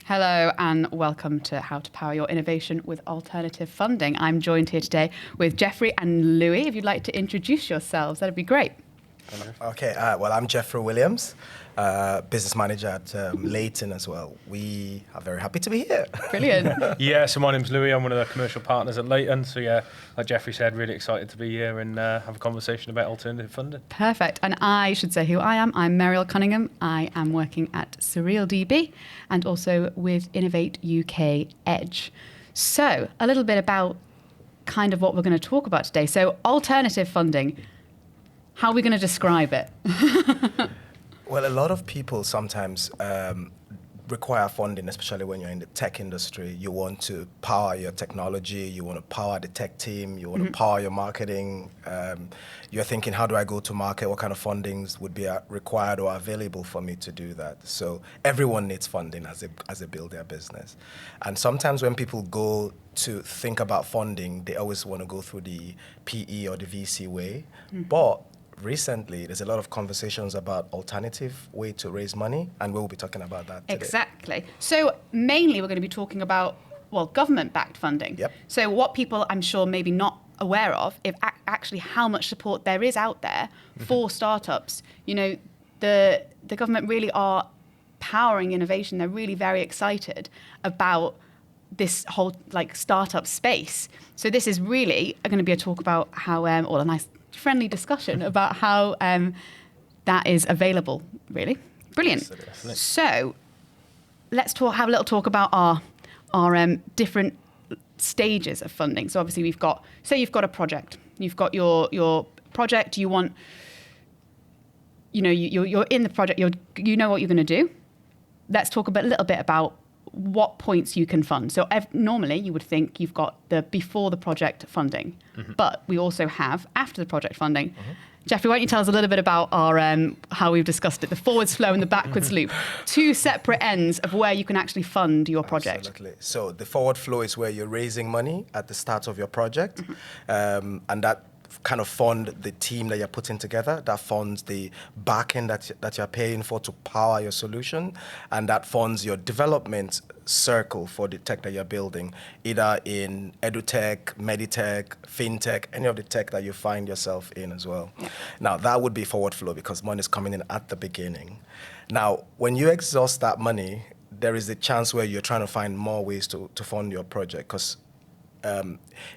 Hello and welcome to How to Power Your Innovation with Alternative Funding. I'm joined here today with Jeffrey and Louis. If you'd like to introduce yourselves, that'd be great. Okay, well, I'm Jeffrey Williams, business manager at Leighton as well. We are very happy to be here. Brilliant. Yeah, so my name's Louis. I'm one of the commercial partners at Leighton. So yeah, like Jeffrey said, really excited to be here and have a conversation about alternative funding. Perfect. And I should say who I am. I'm Muriel Cunningham. I am working at SurrealDB and also with Innovate UK Edge. So a little bit about kind of what we're going to talk about today. So alternative funding. How are we going to describe it? Well, a lot of people sometimes require funding, especially when you're in the tech industry. You want to power your technology, you want to power the tech team, you want to power your marketing. You're thinking, how do I go to market? What kind of fundings would be required or available for me to do that? So everyone needs funding as they build their business. And sometimes when people go to think about funding, they always want to go through the PE or the VC way. But recently, there's a lot of conversations about alternative way to raise money, and we'll be talking about that today. Exactly. So mainly we're going to be talking about, well, government-backed funding. Yep. So what people, I'm sure, maybe not aware of, if actually how much support there is out there for startups. You know, the government really are powering innovation. They're really very excited about this whole startup space. So this is really going to be a talk about how, or a nice friendly discussion about how that is available, really. Brilliant. Absolutely. So let's have a little talk about our different stages of funding. So obviously we've got, say you've got a project. You've got your project, you want, you're in the project, you know what you're going to do. Let's talk a little bit about what points you can fund. So normally you would think you've got the before the project funding, but we also have after the project funding. Jeffrey, why don't you tell us a little bit about our how we've discussed it, the forwards flow and the backwards loop, two separate ends of where you can actually fund your project. Absolutely. So the forward flow is where you're raising money at the start of your project, and that kind of fund the team that you're putting together, that funds the backend that you're paying for to power your solution, and that funds your development circle for the tech that you're building, either in edutech, meditech, fintech, any of the tech that you find yourself in as well. Yeah. Now, that would be forward flow because money is coming in at the beginning. Now, when you exhaust that money, there is a chance where you're trying to find more ways to fund your project because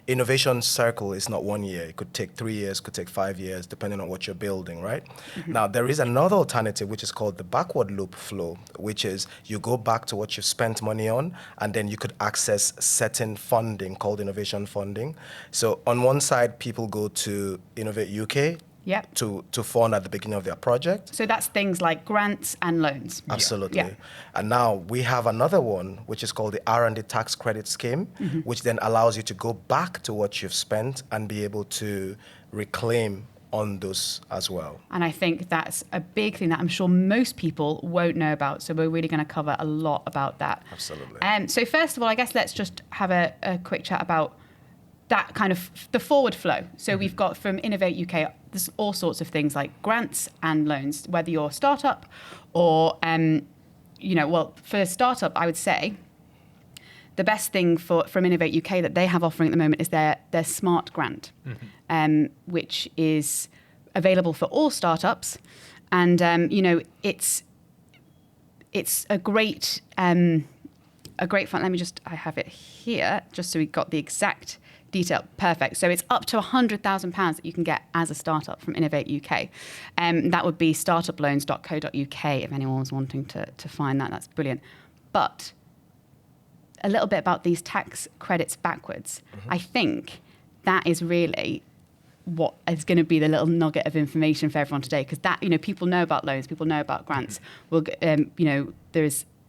innovation circle is not 1 year. It could take 3 years, could take 5 years, depending on what you're building, right? Now, there is another alternative, which is called the backward loop flow, which is you go back to what you've spent money on, and then you could access certain funding called innovation funding. So on one side, people go to Innovate UK, Yep. to fund at the beginning of their project. So that's things like grants and loans. Absolutely. Yeah. And now we have another one, which is called the R&D tax credit scheme, which then allows you to go back to what you've spent and be able to reclaim on those as well. And I think that's a big thing that I'm sure most people won't know about. So we're really going to cover a lot about that. Absolutely. So first of all, I guess let's just have a quick chat about that kind of the forward flow. So we've got from Innovate UK, there's all sorts of things like grants and loans, whether you're a startup or, well, for a startup, I would say the best thing from Innovate UK that they have offering at the moment is their Smart Grant, which is available for all startups. And, it's a great fund. I have it here, just so we got the exact detail. Perfect. So it's up to £100,000 that you can get as a startup from Innovate UK. That would be startuploans.co.uk if anyone was wanting to find that. That's brilliant. But a little bit about these tax credits backwards. I think that is really what is going to be the little nugget of information for everyone today, because that, people know about loans, people know about grants.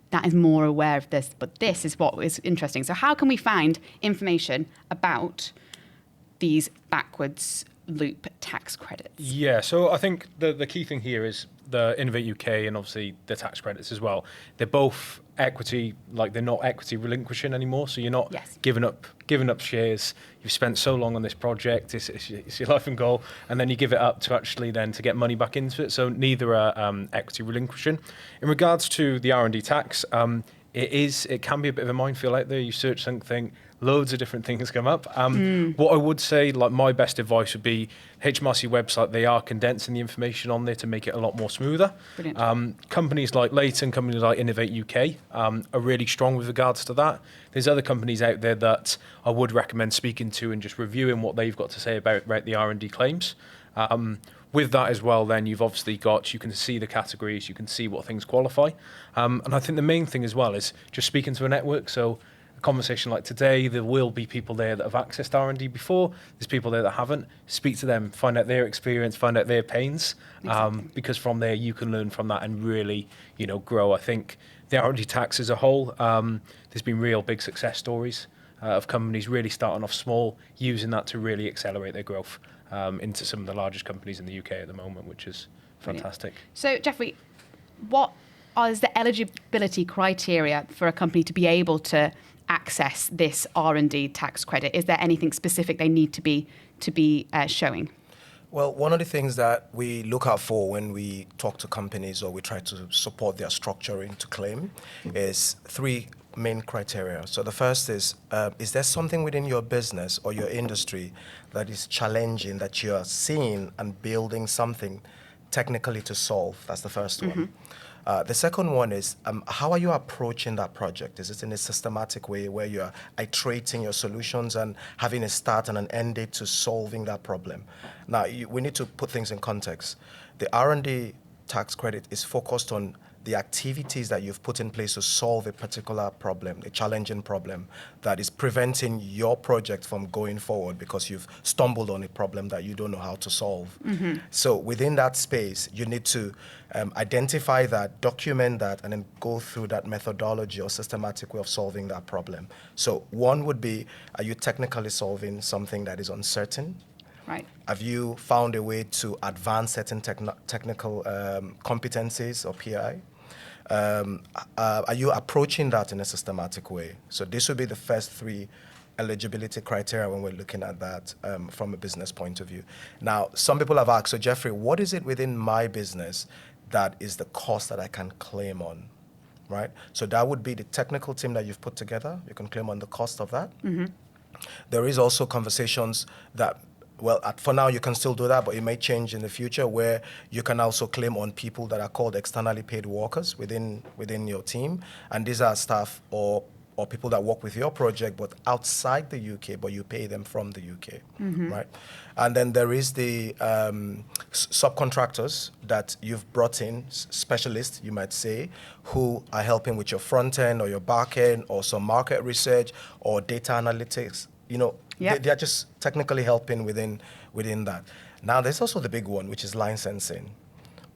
That is more aware of this, but this is what is interesting. So how can we find information about these backwards loop tax credits? Yeah, so I think the key thing here is the Innovate UK and obviously the tax credits as well. They're both equity, they're not equity relinquishing anymore. So you're not giving up shares. You've spent so long on this project, it's your life and goal, and then you give it up to actually then to get money back into it. So neither are equity relinquishing. In regards to the R&D tax, it can be a bit of a minefield out there. You search something, loads of different things come up. What I would say, like my best advice would be HMRC website. They are condensing the information on there to make it a lot more smoother. Companies like Leighton, companies like Innovate UK are really strong with regards to that. There's other companies out there that I would recommend speaking to and just reviewing what they've got to say about the R&D claims. With that as well, then you've obviously got, you can see the categories, you can see what things qualify. And I think the main thing as well is just speaking to a network. So a conversation like today, there will be people there that have accessed R&D before. There's people there that haven't. Speak to them, find out their experience, find out their pains, because from there you can learn from that and really, grow. I think the R&D tax as a whole, there's been real big success stories of companies really starting off small, using that to really accelerate their growth into some of the largest companies in the UK at the moment, which is fantastic. So, Jeffrey, what is the eligibility criteria for a company to be able to access this R&D tax credit? Is there anything specific they need to be showing? Well, one of the things that we look out for when we talk to companies or we try to support their structuring to claim is 3 main criteria. So the first is there something within your business or your industry that is challenging that you are seeing and building something technically to solve? That's the first one. The second one is how are you approaching that project? Is it in a systematic way where you're iterating your solutions and having a start and an end date to solving that problem? Now, we need to put things in context. The R&D tax credit is focused on the activities that you've put in place to solve a particular problem, a challenging problem that is preventing your project from going forward because you've stumbled on a problem that you don't know how to solve. So within that space, you need to identify that, document that, and then go through that methodology or systematic way of solving that problem. So one would be, are you technically solving something that is uncertain? Right. Have you found a way to advance certain technical competencies or PI? Are you approaching that in a systematic way? So this would be the first 3 eligibility criteria when we're looking at that from a business point of view. Now, some people have asked, so Jeffrey, what is it within my business that is the cost that I can claim on, right? So that would be the technical team that you've put together. You can claim on the cost of that. There is also conversations that, well, for now you can still do that, but it may change in the future where you can also claim on people that are called externally paid workers within your team. And these are staff or people that work with your project, but outside the UK, but you pay them from the UK, right? And then there is the subcontractors that you've brought in, specialists, you might say, who are helping with your front end or your back end or some market research or data analytics. They are just technically helping within that. Now, there's also the big one, which is licensing,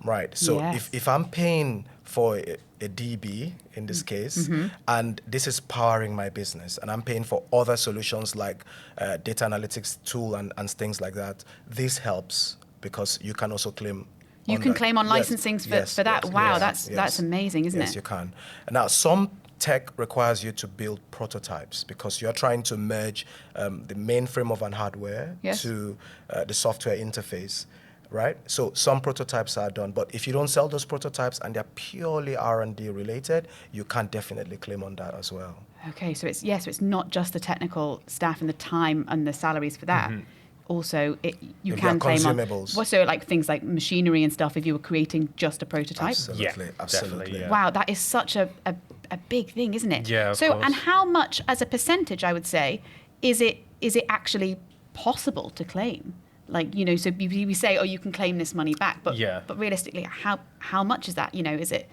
right? So if I'm paying for a DB in this case, and this is powering my business, and I'm paying for other solutions like data analytics tool and things like that, this helps because you can also claim. You can claim on licensing for that. Wow, that's amazing, isn't it? Yes, you can. Now, some tech requires you to build prototypes because you're trying to merge the mainframe of an hardware to the software interface, right? So some prototypes are done, but if you don't sell those prototypes and they're purely R&D related, you can definitely claim on that as well. Okay, so it's not just the technical staff and the time and the salaries for that. Also, you can claim on also like things like machinery and stuff if you were creating just a prototype. Absolutely. Yeah. Wow, that is such a big thing, isn't it? Yeah. So, and how much, as a percentage, I would say, is it actually possible to claim? Like, so we say, oh, you can claim this money back, but realistically, how much is that? Is it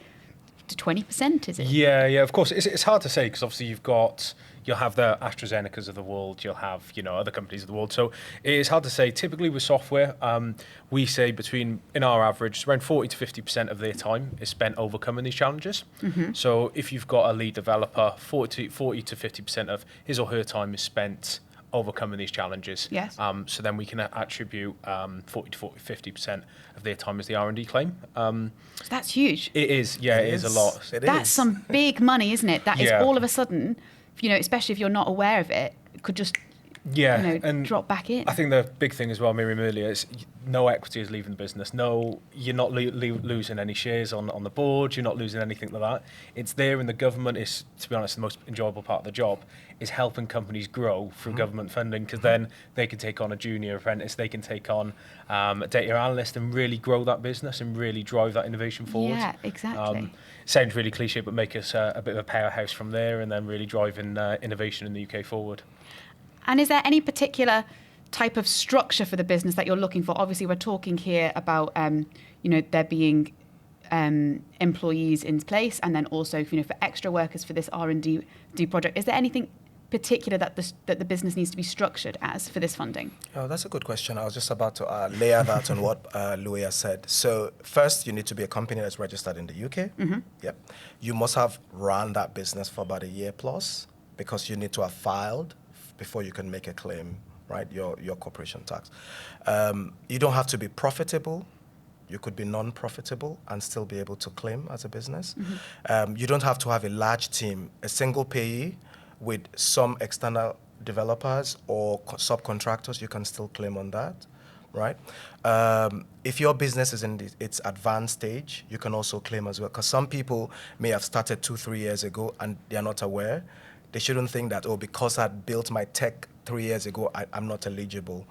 to 20%? Is it? Yeah. Of course, it's hard to say because obviously you'll have the AstraZenecas of the world, you'll have other companies of the world. So it is hard to say. Typically with software, we say in our average, around 40 to 50% of their time is spent overcoming these challenges. So if you've got a lead developer, 40 to 50% of his or her time is spent overcoming these challenges. Yes. So then we can attribute 40 to 50% of their time as the R&D claim. That's huge. It is. Yeah, it is a lot. That's some big money, isn't it? That is all of a sudden, especially if you're not aware of it, could just Yeah, and drop back in. I think the big thing as well, Miriam, earlier, is no equity is leaving the business. No, you're not losing any shares on the board. You're not losing anything like that. It's there, and the government is, to be honest, the most enjoyable part of the job is helping companies grow through government funding, because then they can take on a junior apprentice, they can take on a data analyst and really grow that business and really drive that innovation forward. Yeah, exactly. Sounds really cliche, but make us a bit of a powerhouse from there, and then really driving innovation in the UK forward. And is there any particular type of structure for the business that you're looking for? Obviously, we're talking here about, there being employees in place, and then also, for extra workers for this R&D project. Is there anything particular that the business needs to be structured as for this funding? Oh, that's a good question. I was just about to layer that on what Louis has said. So first, you need to be a company that's registered in the UK. Mm-hmm. Yep. You must have run that business for about a year plus, because you need to have filed before you can make a claim, right? Your corporation tax. You don't have to be profitable. You could be non-profitable and still be able to claim as a business. Mm-hmm. You don't have to have a large team. A single payee with some external developers or subcontractors, you can still claim on that, right? If your business is in its advanced stage, you can also claim as well. Because some people may have started 2-3 years ago and they're not aware. They shouldn't think that, because I built my tech 3 years ago, I'm not eligible.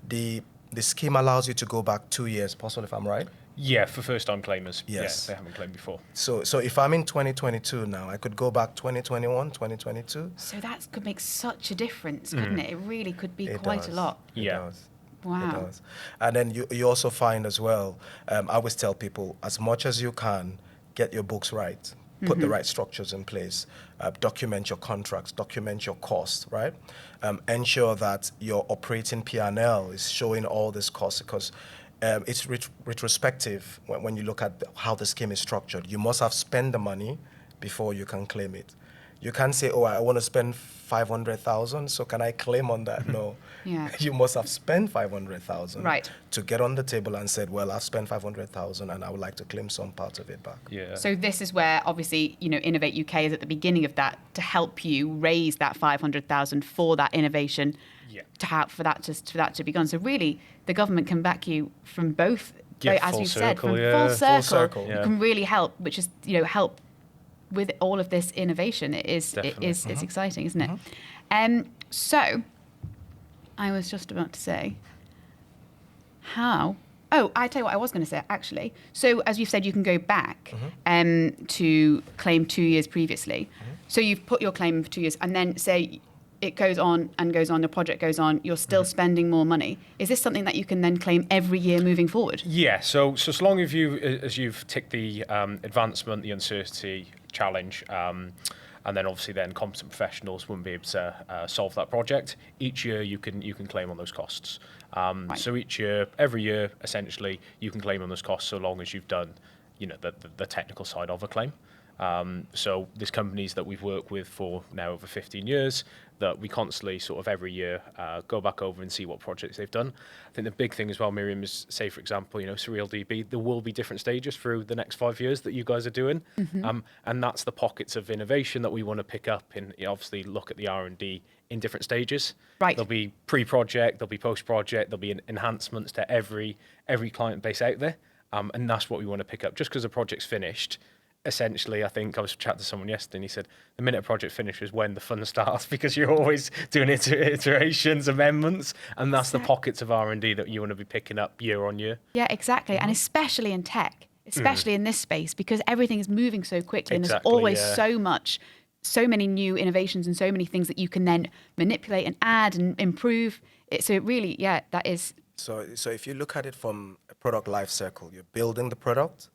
The scheme allows you to go back 2 years, possible if I'm right? Yeah, for first-time claimers. Yes. Yeah, they haven't claimed before. So if I'm in 2022 now, I could go back 2021, 2022. So that could make such a difference, couldn't it? It really could be quite a lot. It Yeah. does. Wow. It does. And then you also find as well, I always tell people, as much as you can, get your books right. Put the right structures in place, document your contracts, document your costs, right? Ensure that your operating P&L is showing all these costs, because it's retrospective when you look at how the scheme is structured. You must have spent the money before you can claim it. You can't say, I want to spend 500,000, so can I claim on that? No. Yeah. You must have spent 500,000 Right. to get on the table and said, well, I've spent 500,000 and I would like to claim some part of it back. Yeah. So this is where, obviously, Innovate UK is at the beginning of that to help you raise that 500,000 for that innovation, for that to be gone. So really, the government can back you from both, as you said, from full circle. Yeah. You can really help, which is help with all of this innovation. It's exciting, isn't it? So I was just about to say I tell you what I was going to say, actually. So as you've said, you can go back to claim 2 years previously. So you've put your claim for 2 years, and then say it goes on and goes on, the project goes on, you're still spending more money. Is this something that you can then claim every year moving forward? Yeah, so as long as you've ticked the advancement, the uncertainty challenge, and then obviously then competent professionals wouldn't be able to solve that project, each year you can claim on those costs. Right. So every year, essentially, you can claim on those costs so long as you've done, the technical side of a claim. So there's companies that we've worked with for now over 15 years that we constantly sort of every year go back over and see what projects they've done. I think the big thing as well, Miriam, is say, for example, SurrealDB, there will be different stages through the next 5 years that you guys are doing. And that's the pockets of innovation that we want to pick up and obviously look at the R&D in different stages. Right. There'll be pre-project, there'll be post-project, there'll be enhancements to every client base out there. And that's what we want to pick up. Just because the project's finished, essentially, I think I was chatting to someone yesterday and he said the minute a project finishes when the fun starts, because you're always doing iterations, amendments, and that's the pockets of R&D that you want to be picking up year on year. Yeah, exactly. And especially in tech, especially in this space, because everything is moving so quickly and there's always so many new innovations and so many things that you can then manipulate and add and improve. So it really, that is. So if you look at it from a product life cycle, you're building the product,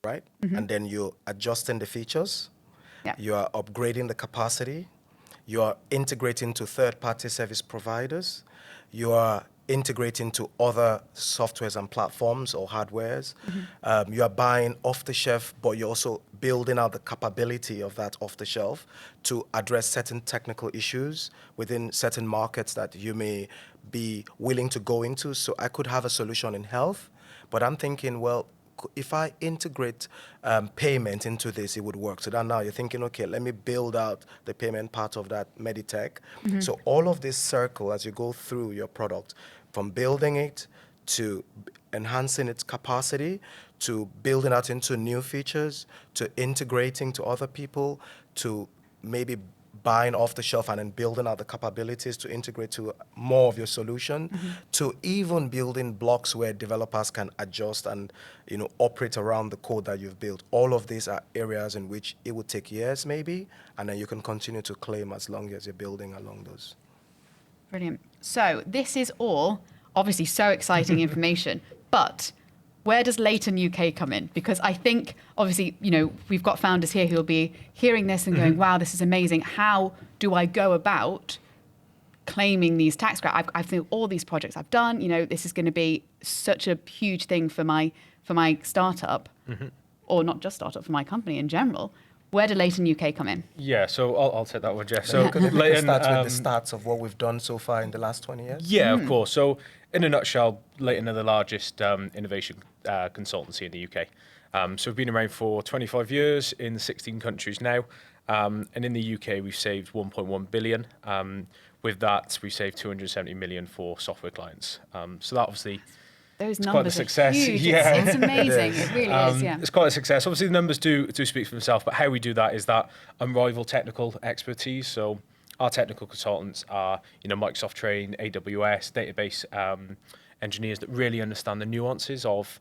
right? And then you're adjusting the features. Yeah. You are upgrading the capacity. You are integrating to third-party service providers. You are integrating to other softwares and platforms or hardwares. You are buying off the shelf, but you're also building out the capability of that off the shelf to address certain technical issues within certain markets that you may be willing to go into. So I could have a solution in health, but I'm thinking, well, if I integrate payment into this, it would work. So that now you're thinking, okay, let me build out the payment part of that Meditech. So all of this circle as you go through your product, from building it to enhancing its capacity, to building out into new features, to integrating to other people, to maybe buying off the shelf and then building out the capabilities to integrate to more of your solution, to even building blocks where developers can adjust and operate around the code that you've built. All of these are areas in which it would take years maybe, and then you can continue to claim as long as you're building along those. Brilliant. So this is all obviously so exciting information, but where does Leighton UK come in? Because I think, obviously, we've got founders here who will be hearing this and going, wow, this is amazing. How do I go about claiming these tax credits? I've seen all these projects I've done. This is going to be such a huge thing for my startup, or not just startup, for my company in general. Where do Leighton UK come in? Yeah, so I'll take that one, Jeff. So So Leighton starts with the stats of what we've done so far in the last 20 years. Yeah, of course. So in a nutshell, Leighton are the largest innovation consultancy in the UK. So we've been around for 25 years in 16 countries now. And in the UK, we've saved 1.1 billion. With that, we've saved 270 million for software clients. So that obviously... Those it's numbers quite a success. are huge. Yeah. It's amazing. It really is, yeah. It's quite a success. Obviously, the numbers do speak for themselves, but how we do that is that unrivaled technical expertise. So our technical consultants are, Microsoft trained, AWS, database engineers that really understand the nuances of,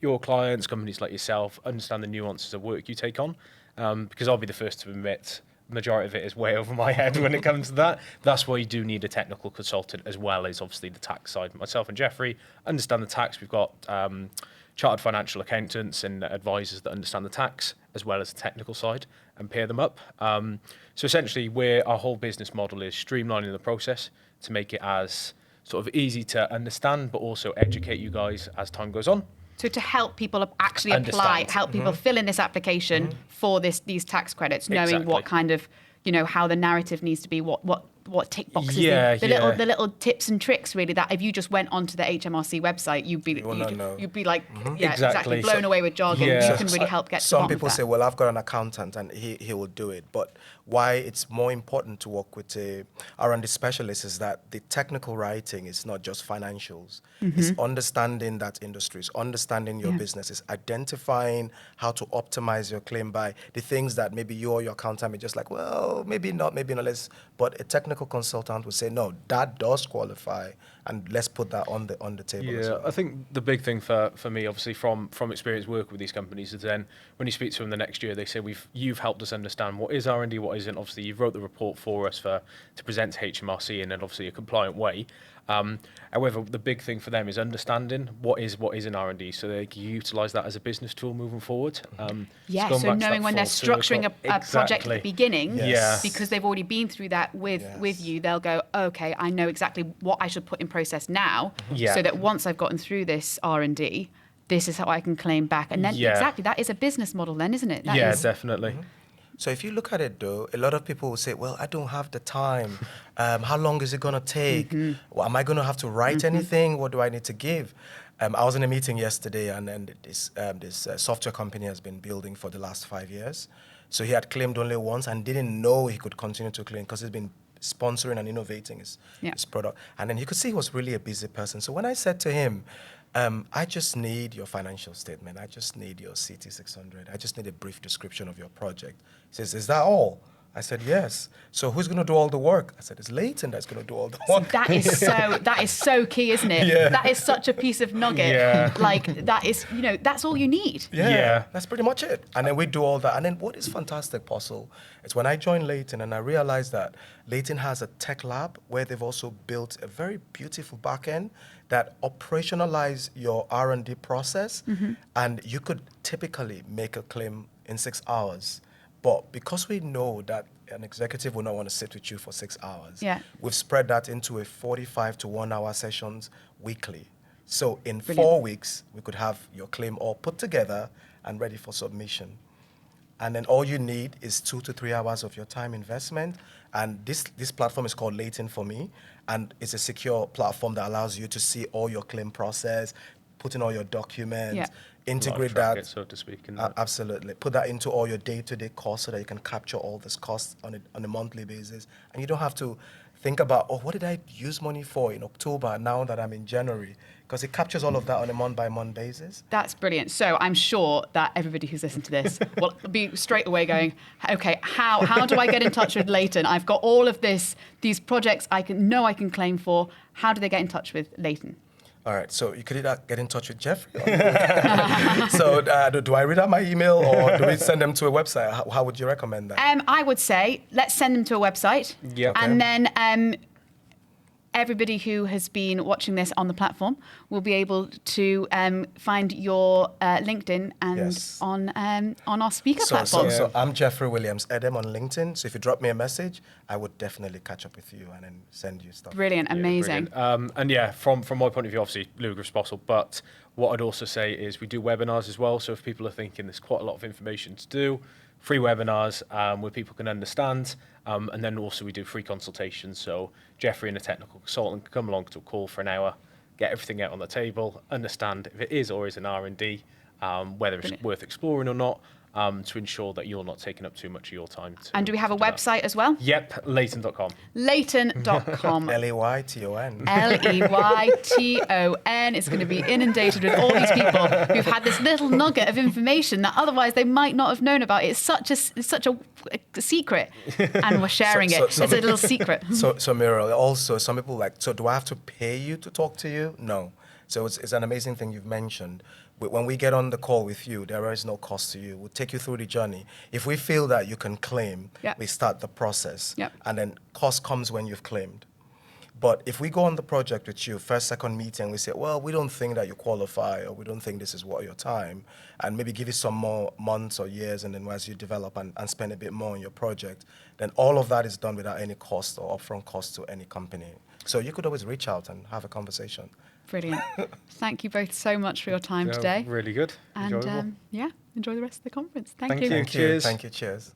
your clients, companies like yourself, understand the nuances of work you take on. Because I'll be the first to admit, majority of it is way over my head when it comes to that. That's why you do need a technical consultant, as well as obviously the tax side. Myself and Jeffrey understand the tax. We've got chartered financial accountants and advisors that understand the tax, as well as the technical side, and pair them up. So essentially, our whole business model is streamlining the process to make it as sort of easy to understand, but also educate you guys as time goes on. So to help people actually apply, help people fill in this application for these tax credits, knowing what kind of, how the narrative needs to be, what tick boxes, the little tips and tricks, really, that if you just went onto the HMRC website, you'd be like, exactly blown away with jargon. Yeah. You can really help get to the Some bottom people of that. say, well, I've got an accountant and he will do it. But why it's more important to work with a R&D specialist is that the technical writing is not just financials. It's understanding that industry, it's understanding your business, it's identifying how to optimize your claim by the things that maybe you or your accountant may just like, well, maybe not less. But a technical consultant would say, no, that does qualify, and let's put that on the table as well. I think the big thing for me, obviously, from experience working with these companies, is then when you speak to them the next year, they say, you've helped us understand what is R&D, what isn't. Obviously, you've wrote the report for us to present to HMRC in obviously a compliant way. However, the big thing for them is understanding what is in R&D, so they can utilise that as a business tool moving forward. So knowing when they're structuring a project at the beginning, because they've already been through that with you, they'll go, okay, I know exactly what I should put in process now, so that once I've gotten through this R&D, this is how I can claim back. And then exactly, that is a business model then, isn't it? Definitely. So if you look at it, though, a lot of people will say, well, I don't have the time. How long is it going to take? Well, am I going to have to write anything? What do I need to give? I was in a meeting yesterday, and this software company has been building for the last 5 years. So he had claimed only once and didn't know he could continue to claim because he's been sponsoring and innovating his product. And then you could see he was really a busy person. So when I said to him, I just need your financial statement. I just need your CT600. I just need a brief description of your project. He says, is that all? I said, yes. So who's going to do all the work? I said, it's Leighton that's going to do all the work. That is so key, isn't it? That is such a piece of nugget. Like, that is, that's all you need. That's pretty much it. And then we do all that. And then what is fantastic, Postle, is when I joined Leighton and I realized that Leighton has a tech lab where they've also built a very beautiful backend that operationalize your R&D process. And you could typically make a claim in 6 hours. But because we know that an executive will not want to sit with you for 6 hours, we've spread that into a 45 to 1 hour sessions weekly. So in 4 weeks, we could have your claim all put together and ready for submission. And then all you need is 2 to 3 hours of your time investment. And this platform is called Leighton for Me. And it's a secure platform that allows you to see all your claim process, put in all your documents, integrate track that, it, so to speak. And absolutely. Put that into all your day-to-day costs so that you can capture all this costs on a monthly basis. And you don't have to think about, oh, what did I use money for in October now that I'm in January? Because it captures all of that on a month-by-month basis. That's brilliant. So I'm sure that everybody who's listened to this will be straight away going, okay, how do I get in touch with Leighton? I've got all of these projects I can claim for. How do they get in touch with Leighton? All right, so you could either get in touch with Jeffrey. So do I read out my email or do we send them to a website? How would you recommend that? I would say let's send them to a website. Yeah. Okay. And then everybody who has been watching this on the platform will be able to find your LinkedIn and Yes. on our speaker platform. So I'm Jeffrey Williams Edem on LinkedIn. So if you drop me a message, I would definitely catch up with you and then send you stuff. Brilliant, amazing. Brilliant. And yeah, from my point of view, obviously, ludicrous possible. But what I'd also say is we do webinars as well. So if people are thinking there's quite a lot of information to do, free webinars where people can understand. And then also we do free consultations. So Jeffrey and a technical consultant can come along to a call for an hour, get everything out on the table, understand if it is or is an R&D, whether it's worth exploring or not, to ensure that you're not taking up too much of your time. And do we have a website as well? Yep, Leighton.com. Leighton.com. Leyton. Leyton. It's going to be inundated with all these people who've had this little nugget of information that otherwise they might not have known about. It's such a secret, and we're sharing it. It's a little secret. So Muriel, also some people so do I have to pay you to talk to you? No. So it's an amazing thing you've mentioned. When we get on the call with you, there is no cost to you. We'll take you through the journey. If we feel that you can claim, we start the process. And then cost comes when you've claimed. But if we go on the project with you, first, second meeting, we say, well, we don't think that you qualify, or we don't think this is worth your time, and maybe give you some more months or years, and then as you develop and spend a bit more on your project, then all of that is done without any cost or upfront cost to any company. So you could always reach out and have a conversation. Brilliant. Thank you both so much for your time today. Really good. And enjoyable. enjoy the rest of the conference. Thank you. Thank you. Cheers. Thank you. Cheers.